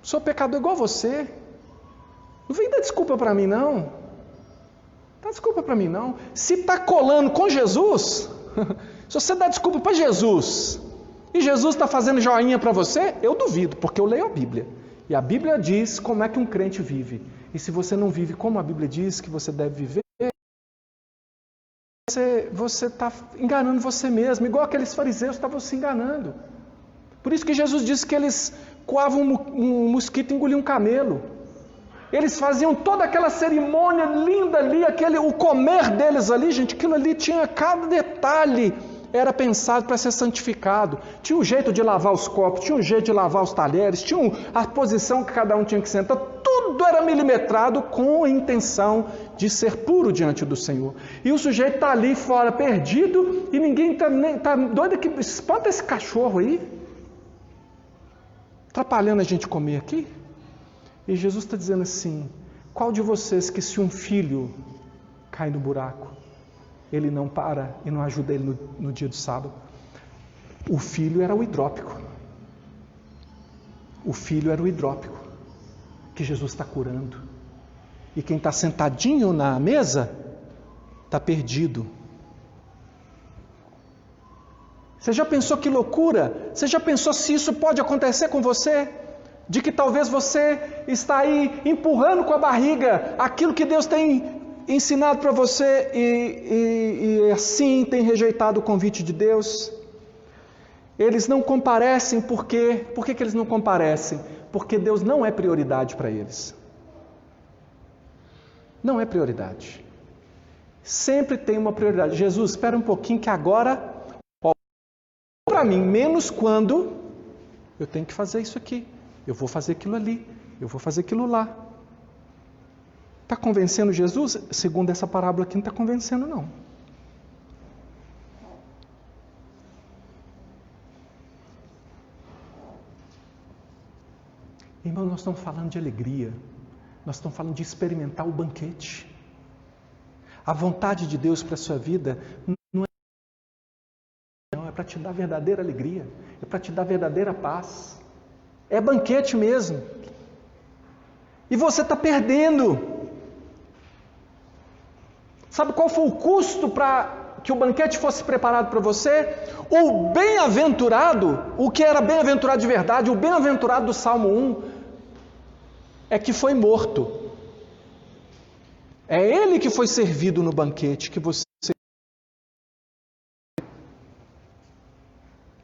[SPEAKER 1] Sou pecador igual você. Não vem dar desculpa para mim, não. Dá desculpa para mim, não. Se está colando com Jesus, se você dá desculpa para Jesus, e Jesus está fazendo joinha para você, eu duvido, porque eu leio a Bíblia. E a Bíblia diz como é que um crente vive. E se você não vive como a Bíblia diz que você deve viver, você está enganando você mesmo, igual aqueles fariseus estavam se enganando. Por isso que Jesus disse que eles coavam um mosquito e engoliam um camelo. Eles faziam toda aquela cerimônia linda ali, o comer deles ali, gente, aquilo ali tinha cada detalhe, era pensado para ser santificado. Tinha um jeito de lavar os copos, tinha um jeito de lavar os talheres, tinha a posição que cada um tinha que sentar, tudo era milimetrado com a intenção de ser puro diante do Senhor. E o sujeito está ali fora, perdido, e ninguém está doido que espanta esse cachorro aí, atrapalhando a gente comer aqui. E Jesus está dizendo assim, qual de vocês que se um filho cai no buraco, ele não para e não ajuda ele no dia do sábado? O filho era o hidrópico. O filho era o hidrópico que Jesus está curando. E quem está sentadinho na mesa está perdido. Você já pensou que loucura? Você já pensou se isso pode acontecer com você? De que talvez você está aí empurrando com a barriga aquilo que Deus tem ensinado para você e assim tem rejeitado o convite de Deus? Eles não comparecem por quê? Por que eles não comparecem? Porque Deus não é prioridade para eles. Não é prioridade. Sempre tem uma prioridade. Jesus, espera um pouquinho que agora, para mim, menos quando eu tenho que fazer isso aqui. Eu vou fazer aquilo ali, eu vou fazer aquilo lá. Está convencendo Jesus? Segundo essa parábola aqui, não está convencendo, não. Irmão, nós estamos falando de alegria. Nós estamos falando de experimentar o banquete. A vontade de Deus para a sua vida não é para te dar verdadeira alegria, é para te dar verdadeira paz. É banquete mesmo. E você está perdendo. Sabe qual foi o custo para que o banquete fosse preparado para você? O bem-aventurado, o que era bem-aventurado de verdade, o bem-aventurado do Salmo 1, é que foi morto. É ele que foi servido no banquete, que você...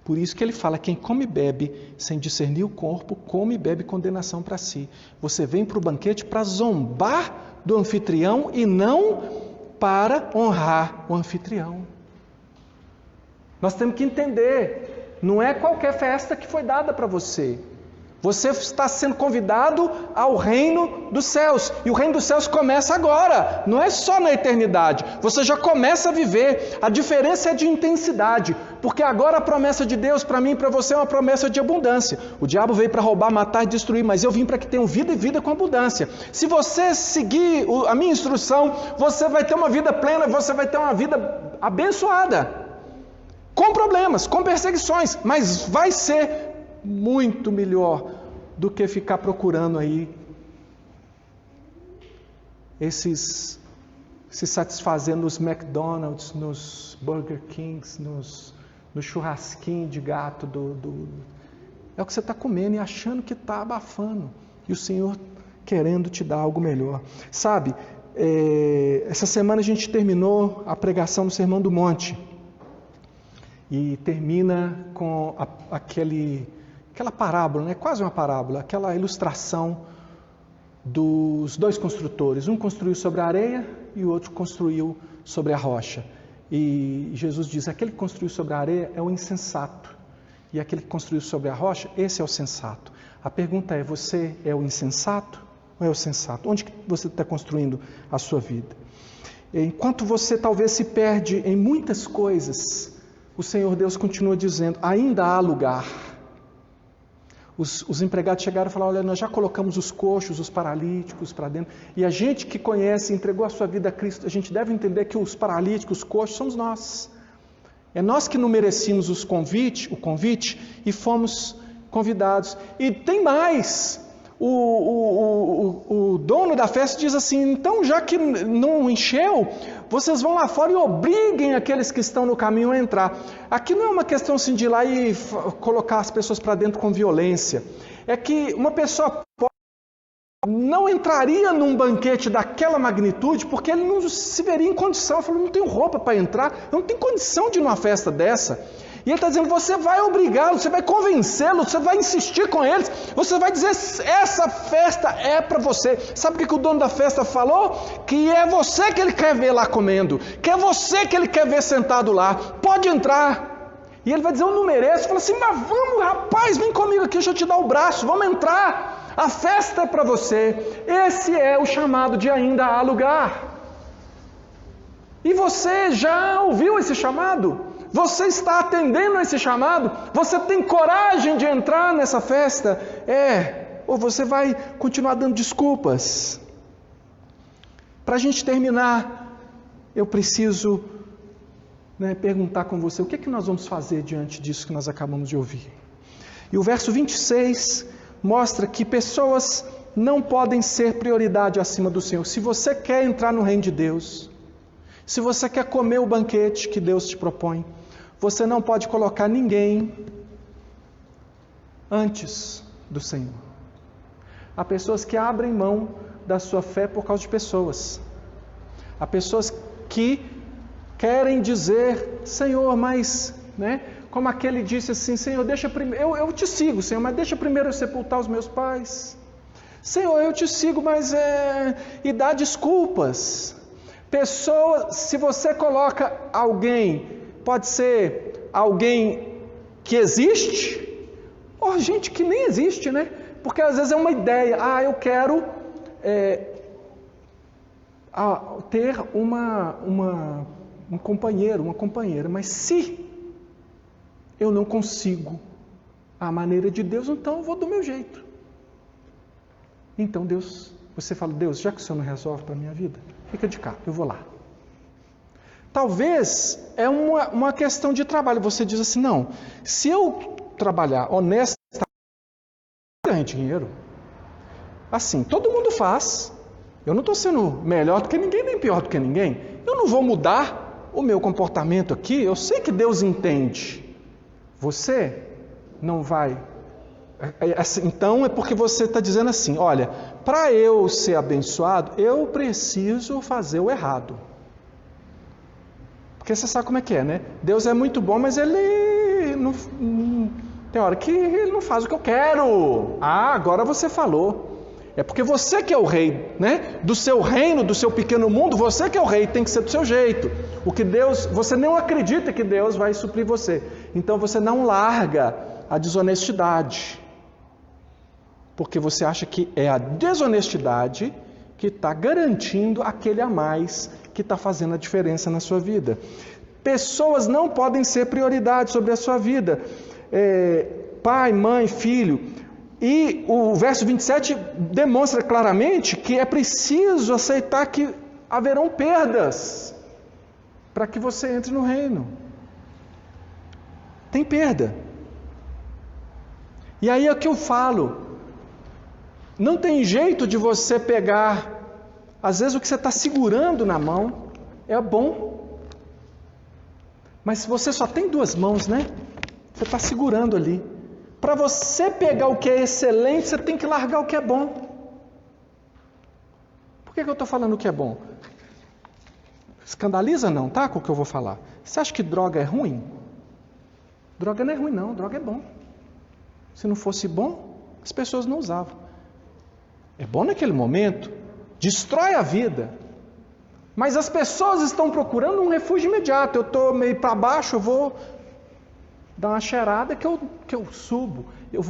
[SPEAKER 1] Por isso que ele fala, quem come e bebe sem discernir o corpo, come e bebe condenação para si. Você vem para o banquete para zombar do anfitrião e não para honrar o anfitrião. Nós temos que entender, não é qualquer festa que foi dada para você. Você está sendo convidado ao reino dos céus. E o reino dos céus começa agora, não é só na eternidade. Você já começa a viver. A diferença é de intensidade. Porque agora a promessa de Deus para mim e para você é uma promessa de abundância. O diabo veio para roubar, matar e destruir, mas eu vim para que tenham vida e vida com abundância. Se você seguir a minha instrução, você vai ter uma vida plena, você vai ter uma vida abençoada. Com problemas, com perseguições, mas vai ser muito melhor do que ficar procurando aí se satisfazendo nos McDonald's, nos Burger Kings, no churrasquinho de gato é o que você está comendo e achando que está abafando, e o Senhor querendo te dar algo melhor. Sabe, essa semana a gente terminou a pregação do Sermão do Monte e termina com aquela parábola, né? Quase uma parábola, aquela ilustração dos dois construtores. Um construiu sobre a areia e o outro construiu sobre a rocha. E Jesus diz, aquele que construiu sobre a areia é o insensato. E aquele que construiu sobre a rocha, esse é o sensato. A pergunta é, você é o insensato ou é o sensato? Onde que você está construindo a sua vida? Enquanto você talvez se perde em muitas coisas, o Senhor Deus continua dizendo, ainda há lugar. Os empregados chegaram e falaram, olha, nós já colocamos os coxos, os paralíticos para dentro, e a gente que conhece, entregou a sua vida a Cristo, a gente deve entender que os paralíticos, os coxos, somos nós. É nós que não merecíamos o convite e fomos convidados. E tem mais, o dono da festa diz assim, então já que não encheu, vocês vão lá fora e obriguem aqueles que estão no caminho a entrar. Aqui não é uma questão assim, de ir lá e colocar as pessoas para dentro com violência. É que uma pessoa não entraria num banquete daquela magnitude porque ele não se veria em condição. Ele falou, não tenho roupa para entrar, eu não tenho condição de ir numa festa dessa. E ele está dizendo, você vai obrigá-los, você vai convencê-los, você vai insistir com eles, você vai dizer, essa festa é para você. Sabe o que o dono da festa falou? Que é você que ele quer ver lá comendo, que é você que ele quer ver sentado lá, pode entrar. E ele vai dizer, eu não mereço. Fala assim, mas vamos rapaz, vem comigo aqui, deixa eu te dar o braço, vamos entrar. A festa é para você. Esse é o chamado de ainda há lugar. E você já ouviu esse chamado? Você está atendendo a esse chamado? Você tem coragem de entrar nessa festa? Ou você vai continuar dando desculpas? Para a gente terminar, eu preciso perguntar com você, o que é que nós vamos fazer diante disso que nós acabamos de ouvir? E o verso 26 mostra que pessoas não podem ser prioridade acima do Senhor. Se você quer entrar no reino de Deus, se você quer comer o banquete que Deus te propõe, você não pode colocar ninguém antes do Senhor. Há pessoas que abrem mão da sua fé por causa de pessoas. Há pessoas que querem dizer, Senhor, mas, como aquele disse assim, Senhor, deixa primeiro, eu te sigo, Senhor, mas deixa primeiro eu sepultar os meus pais. Senhor, eu te sigo, mas e dá desculpas. Pessoa, se você coloca alguém, pode ser alguém que existe, ou gente que nem existe, Porque às vezes é uma ideia, eu quero ter um companheiro, uma companheira, mas se eu não consigo a maneira de Deus, então eu vou do meu jeito. Então Deus, você fala, Deus, já que o Senhor não resolve para a minha vida, fica de cá, eu vou lá. Talvez é uma questão de trabalho. Você diz assim, não, se eu trabalhar honestamente, eu ganho dinheiro. Assim, todo mundo faz. Eu não estou sendo melhor do que ninguém, nem pior do que ninguém. Eu não vou mudar o meu comportamento aqui. Eu sei que Deus entende. Você não vai. Então é porque você está dizendo assim, olha, para eu ser abençoado, eu preciso fazer o errado. Porque você sabe como é que é, Deus é muito bom, mas Ele tem hora que ele não faz o que eu quero. Ah, agora você falou. É porque você que é o rei, né? Do seu reino, do seu pequeno mundo, você que é o rei, tem que ser do seu jeito. O que Deus, você não acredita que Deus vai suprir você. Então você não larga a desonestidade. Porque você acha que é a desonestidade que está garantindo aquele a mais que está fazendo a diferença na sua vida. Pessoas não podem ser prioridade sobre a sua vida. Pai, mãe, filho. E o verso 27 demonstra claramente que é preciso aceitar que haverão perdas para que você entre no reino. Tem perda. E aí é o que eu falo. Não tem jeito de você pegar, às vezes o que você está segurando na mão é bom. Mas se você só tem duas mãos, né? Você está segurando ali. Para você pegar o que é excelente, você tem que largar o que é bom. Por que eu estou falando o que é bom? Escandaliza não, tá? Com o que eu vou falar. Você acha que droga é ruim? Droga não é ruim não, droga é bom. Se não fosse bom, as pessoas não usavam. É bom naquele momento, destrói a vida. Mas as pessoas estão procurando um refúgio imediato. Eu estou meio para baixo, eu vou dar uma cheirada que eu subo. Eu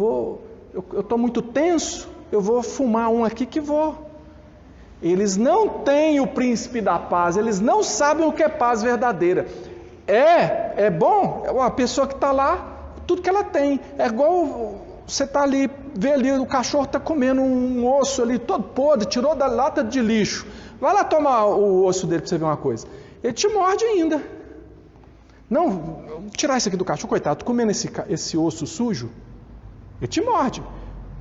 [SPEAKER 1] estou muito tenso, eu vou fumar um aqui que vou. Eles não têm o príncipe da paz, eles não sabem o que é paz verdadeira. É bom, a pessoa que está lá, tudo que ela tem. É igual você está ali, vê ali, o cachorro está comendo um osso ali, todo podre, tirou da lata de lixo. Vai lá tomar o osso dele para você ver uma coisa. Ele te morde ainda. Não, tirar isso aqui do cachorro, coitado, tô comendo esse osso sujo, ele te morde.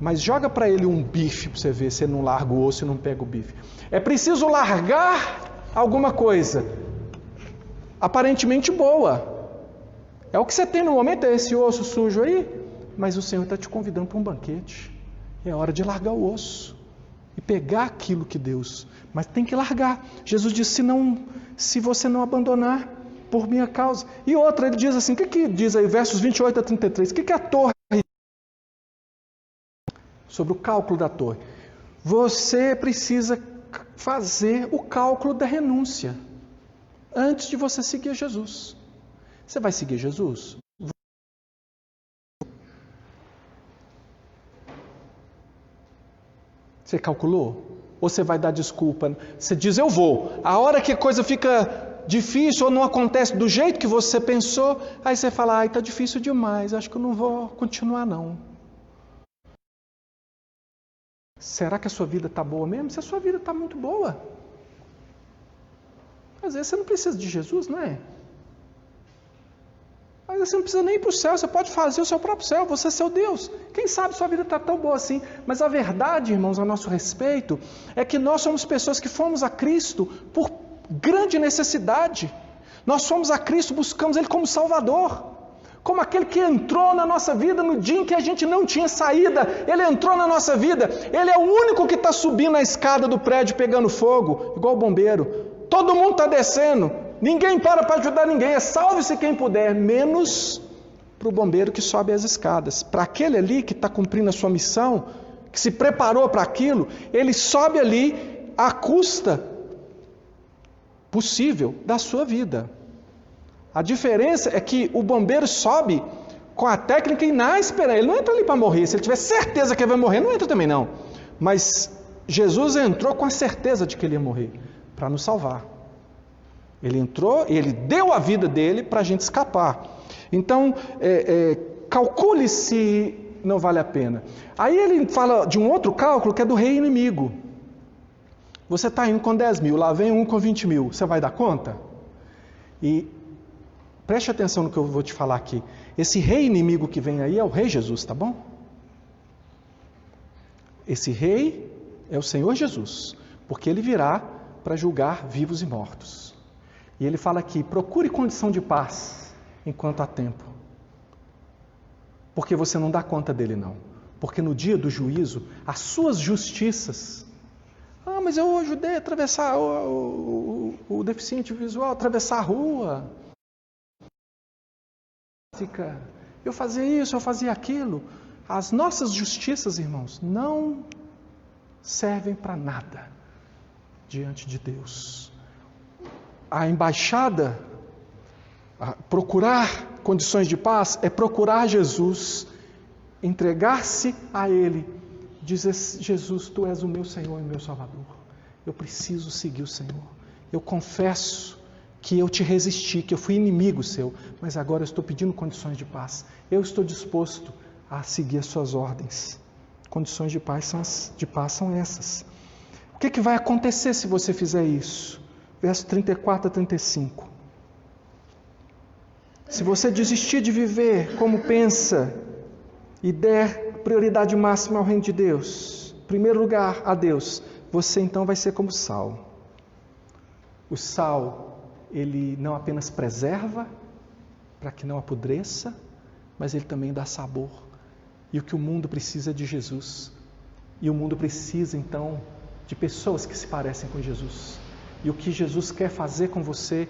[SPEAKER 1] Mas joga para ele um bife para você ver se ele não larga o osso e não pega o bife. É preciso largar alguma coisa aparentemente boa. É o que você tem no momento, é esse osso sujo aí, mas o Senhor está te convidando para um banquete. É hora de largar o osso e pegar aquilo que Deus... Mas tem que largar. Jesus disse, se você não abandonar por minha causa. E outra, ele diz assim, o que diz aí, versos 28 a 33, o que é a torre? Sobre o cálculo da torre. Você precisa fazer o cálculo da renúncia antes de você seguir Jesus. Você vai seguir Jesus? Você calculou? Ou você vai dar desculpa? Você diz, eu vou. A hora que a coisa fica difícil ou não acontece do jeito que você pensou, aí você fala, está difícil demais, acho que eu não vou continuar não. Será que a sua vida está boa mesmo? Se a sua vida está muito boa, às vezes você não precisa de Jesus, não é? Às vezes você não precisa nem ir para o céu, você pode fazer o seu próprio céu, você é seu Deus. Quem sabe sua vida está tão boa assim. Mas a verdade, irmãos, a nosso respeito, é que nós somos pessoas que fomos a Cristo por grande necessidade. Nós fomos a Cristo, buscamos Ele como Salvador, como aquele que entrou na nossa vida no dia em que a gente não tinha saída. Ele entrou na nossa vida. Ele é o único que está subindo a escada do prédio pegando fogo, igual o bombeiro. Todo mundo está descendo, ninguém para ajudar ninguém. É salve-se quem puder, menos para o bombeiro que sobe as escadas. Para aquele ali que está cumprindo a sua missão, que se preparou para aquilo, ele sobe ali à custa possível da sua vida. A diferença é que o bombeiro sobe com a técnica e na esperança. Ele não entra ali para morrer. Se ele tiver certeza que ele vai morrer, não entra também não. Mas Jesus entrou com a certeza de que ele ia morrer, para nos salvar. Ele entrou e ele deu a vida dele para a gente escapar. Então, calcule se não vale a pena. Aí ele fala de um outro cálculo que é do rei inimigo. Você está indo com 10 mil, lá vem um com 20 mil. Você vai dar conta? E preste atenção no que eu vou te falar aqui. Esse rei inimigo que vem aí é o rei Jesus, tá bom? Esse rei é o Senhor Jesus, porque ele virá para julgar vivos e mortos. E ele fala aqui, procure condição de paz enquanto há tempo. Porque você não dá conta dele não. Porque no dia do juízo, as suas justiças... Ah, mas eu ajudei a atravessar o deficiente visual, atravessar a rua. eu fazia isso, eu fazia aquilo. As nossas justiças, irmãos, não servem para nada diante de Deus. A embaixada, procurar condições de paz, é procurar Jesus, entregar-se a Ele, dizer: Jesus, Tu és o meu Senhor e o meu Salvador. Eu preciso seguir o Senhor. Eu confesso que eu te resisti, que eu fui inimigo seu, mas agora eu estou pedindo condições de paz. Eu estou disposto a seguir as suas ordens. Condições de paz são essas. O que vai acontecer se você fizer isso? Verso 34 a 35. Se você desistir de viver como pensa e der prioridade máxima ao reino de Deus, em primeiro lugar a Deus, você então vai ser como sal. O sal, ele não apenas preserva para que não apodreça, mas ele também dá sabor. E o que o mundo precisa é de Jesus. E o mundo precisa então de pessoas que se parecem com Jesus. E o que Jesus quer fazer com você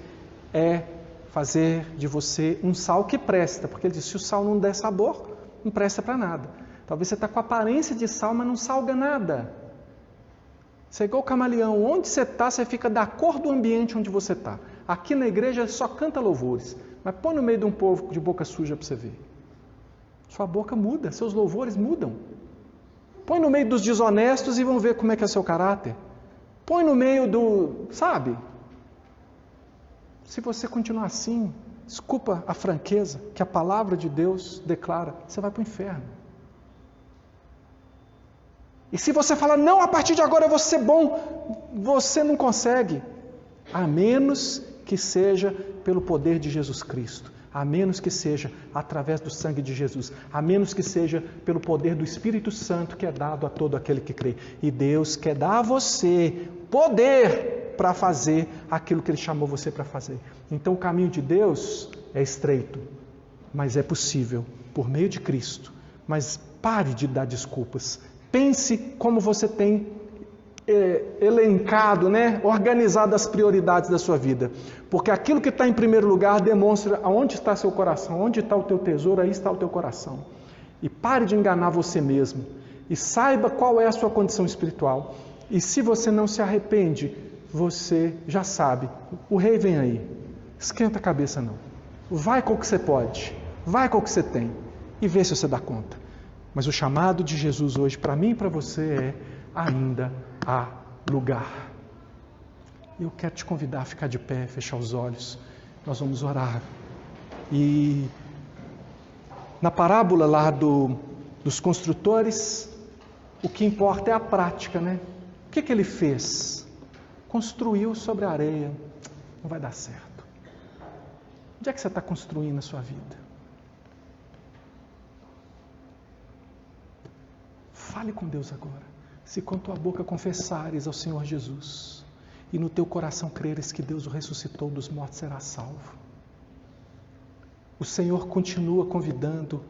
[SPEAKER 1] é fazer de você um sal que presta, porque ele diz: se o sal não der sabor, não presta para nada. Talvez você está com a aparência de sal, mas não salga nada. Você é igual o camaleão, onde você está, você fica da cor do ambiente onde você está. Aqui na igreja só canta louvores, mas põe no meio de um povo de boca suja para você ver. Sua boca muda, seus louvores mudam. Põe no meio dos desonestos e vão ver como é que é o seu caráter. Põe no meio do... sabe? Se você continuar assim, desculpa a franqueza que a palavra de Deus declara, você vai para o inferno. E se você falar: não, a partir de agora eu vou ser bom, você não consegue. A menos que seja pelo poder de Jesus Cristo. A menos que seja através do sangue de Jesus. A menos que seja pelo poder do Espírito Santo que é dado a todo aquele que crê. E Deus quer dar a você poder para fazer aquilo que Ele chamou você para fazer. Então o caminho de Deus é estreito, mas é possível por meio de Cristo. Mas pare de dar desculpas. Pense como você tem elencado, organizado as prioridades da sua vida. Porque aquilo que está em primeiro lugar demonstra aonde está seu coração. Onde está o teu tesouro, aí está o teu coração. E pare de enganar você mesmo. E saiba qual é a sua condição espiritual. E se você não se arrepende, você já sabe. O rei vem aí. Esquenta a cabeça não. Vai com o que você pode. Vai com o que você tem. E vê se você dá conta. Mas o chamado de Jesus hoje para mim e para você é: ainda há lugar. Eu quero te convidar a ficar de pé, fechar os olhos. Nós vamos orar. E na parábola lá dos construtores, o que importa é a prática, O que ele fez? Construiu sobre a areia. Não vai dar certo. Onde é que você está construindo a sua vida? Fale com Deus agora. Se com tua boca confessares ao Senhor Jesus e no teu coração creres que Deus o ressuscitou dos mortos, serás salvo. O Senhor continua convidando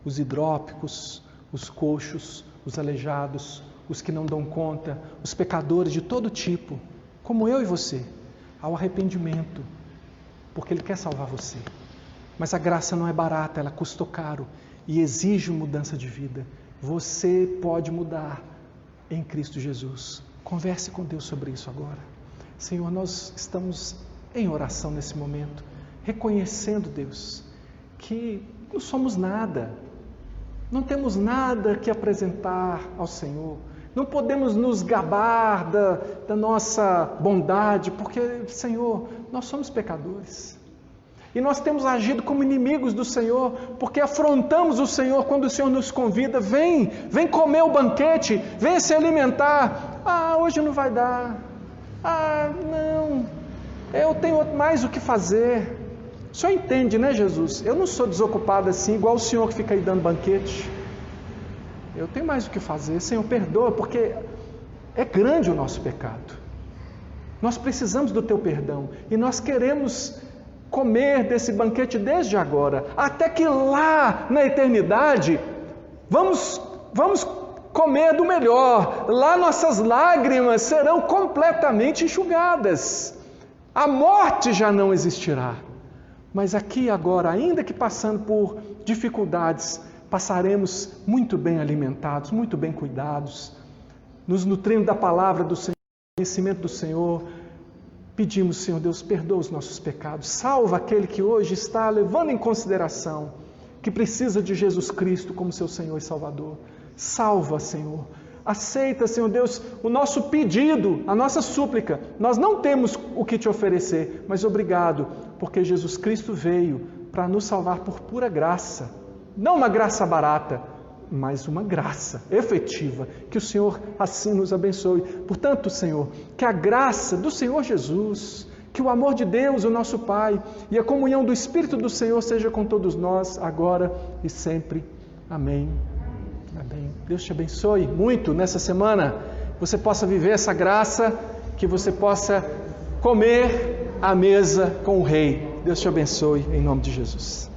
[SPEAKER 1] os hidrópicos, os coxos, os aleijados, os que não dão conta, os pecadores de todo tipo, como eu e você, ao arrependimento, porque Ele quer salvar você. Mas a graça não é barata, ela custou caro e exige mudança de vida. Você pode mudar em Cristo Jesus. Converse com Deus sobre isso agora. Senhor, nós estamos em oração nesse momento, reconhecendo, Deus, que não somos nada, não temos nada que apresentar ao Senhor, não podemos nos gabar da nossa bondade, porque, Senhor, nós somos pecadores. E nós temos agido como inimigos do Senhor, porque afrontamos o Senhor quando o Senhor nos convida: vem comer o banquete, vem se alimentar. Hoje não vai dar. Não, eu tenho mais o que fazer. O Senhor entende, Jesus? Eu não sou desocupado assim, igual o Senhor que fica aí dando banquete. Eu tenho mais o que fazer. Senhor, perdoa, porque é grande o nosso pecado. Nós precisamos do Teu perdão e nós queremos comer desse banquete desde agora, até que lá na eternidade, vamos comer do melhor. Lá nossas lágrimas serão completamente enxugadas. A morte já não existirá, Mas aqui agora, ainda que passando por dificuldades, passaremos muito bem alimentados, muito bem cuidados, nos nutrindo da palavra do Senhor, do conhecimento do Senhor. Pedimos, Senhor Deus, perdoa os nossos pecados, salva aquele que hoje está levando em consideração que precisa de Jesus Cristo como seu Senhor e Salvador. Salva, Senhor. Aceita, Senhor Deus, o nosso pedido, a nossa súplica. Nós não temos o que te oferecer, mas obrigado, porque Jesus Cristo veio para nos salvar por pura graça. Não uma graça barata, mas uma graça efetiva. Que o Senhor assim nos abençoe. Portanto, Senhor, que a graça do Senhor Jesus, que o amor de Deus, o nosso Pai, e a comunhão do Espírito do Senhor seja com todos nós, agora e sempre. Amém. Amém. Deus te abençoe muito nessa semana. Que você possa viver essa graça, que você possa comer à mesa com o Rei. Deus te abençoe em nome de Jesus.